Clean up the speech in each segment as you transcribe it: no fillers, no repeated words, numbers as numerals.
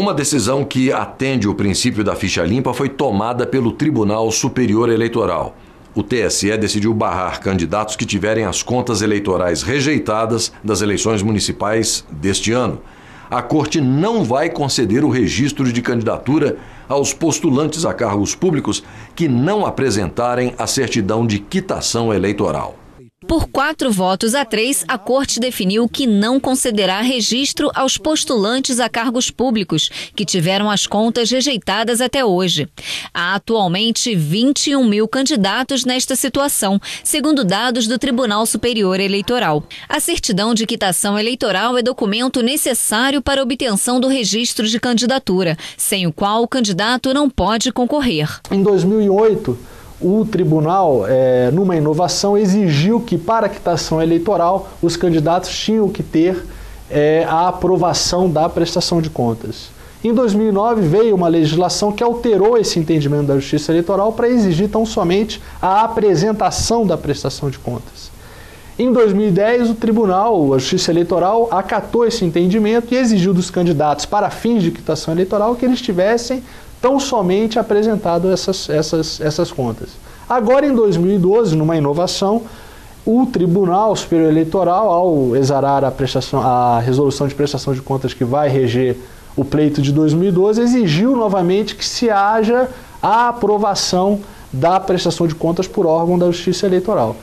Uma decisão que atende o princípio da ficha limpa foi tomada pelo Tribunal Superior Eleitoral. O TSE decidiu barrar candidatos que tiverem as contas eleitorais rejeitadas das eleições municipais deste ano. A Corte não vai conceder o registro de candidatura aos postulantes a cargos públicos que não apresentarem a certidão de quitação eleitoral. Por 4 votos a 3, a Corte definiu que não concederá registro aos postulantes a cargos públicos que tiveram as contas rejeitadas até hoje. Há atualmente 21 mil candidatos nesta situação, segundo dados do Tribunal Superior Eleitoral. A certidão de quitação eleitoral é documento necessário para a obtenção do registro de candidatura, sem o qual o candidato não pode concorrer. Em 2008, o tribunal, numa inovação, exigiu que para a quitação eleitoral os candidatos tinham que ter a aprovação da prestação de contas. Em 2009 veio uma legislação que alterou esse entendimento da Justiça Eleitoral para exigir tão somente a apresentação da prestação de contas. Em 2010, o tribunal, a Justiça Eleitoral, acatou esse entendimento e exigiu dos candidatos para fins de quitação eleitoral que eles tivessem tão somente apresentado essas contas. Agora, em 2012, numa inovação, o Tribunal Superior Eleitoral, ao exarar a resolução de prestação de contas que vai reger o pleito de 2012, exigiu novamente que se haja a aprovação da prestação de contas por órgão da Justiça Eleitoral.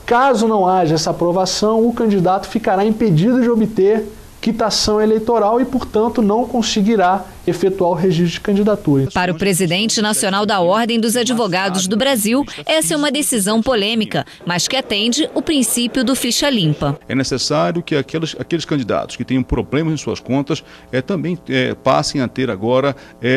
Caso não haja essa aprovação, o candidato ficará impedido de obter quitação eleitoral e, portanto, não conseguirá efetuar o registro de candidatura. Para o presidente nacional da Ordem dos Advogados do Brasil, essa é uma decisão polêmica, mas que atende o princípio do ficha limpa. É necessário que aqueles candidatos que tenham problemas em suas contas também passem a ter agora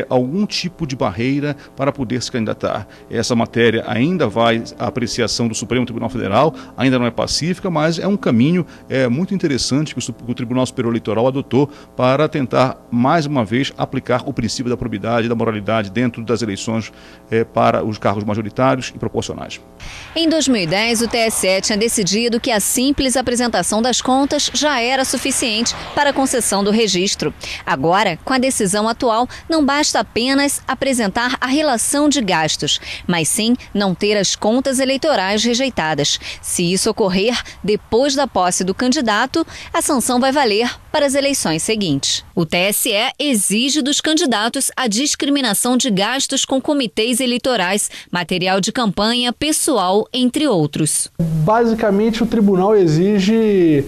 algum tipo de barreira para poder se candidatar. Essa matéria ainda vai à apreciação do Supremo Tribunal Federal, ainda não é pacífica, mas é um caminho muito interessante que o Tribunal Superior Eleitoral adotou para tentar, mais uma vez, aplicar o princípio da probidade e da moralidade dentro das eleições para os cargos majoritários e proporcionais. Em 2010, o TSE tinha decidido que a simples apresentação das contas já era suficiente para a concessão do registro. Agora, com a decisão atual, não basta apenas apresentar a relação de gastos, mas sim não ter as contas eleitorais rejeitadas. Se isso ocorrer depois da posse do candidato, a sanção vai valer para as eleições seguintes. O TSE exige dos candidatos a discriminação de gastos com comitês eleitorais, material de campanha, pessoal, entre outros. Basicamente, o tribunal exige,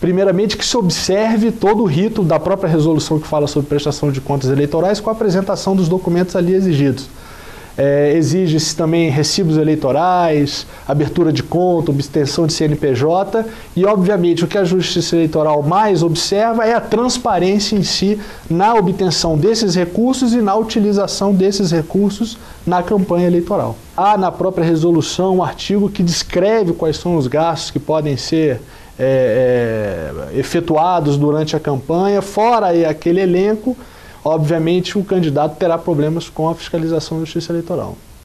primeiramente, que se observe todo o rito da própria resolução que fala sobre prestação de contas eleitorais com a apresentação dos documentos ali exigidos. Exige-se também recibos eleitorais, abertura de conta, obtenção de CNPJ e, obviamente, o que a Justiça Eleitoral mais observa é a transparência em si na obtenção desses recursos e na utilização desses recursos na campanha eleitoral. Há na própria resolução um artigo que descreve quais são os gastos que podem ser efetuados durante a campanha, fora aquele elenco. Obviamente, o candidato terá problemas com a fiscalização da Justiça Eleitoral.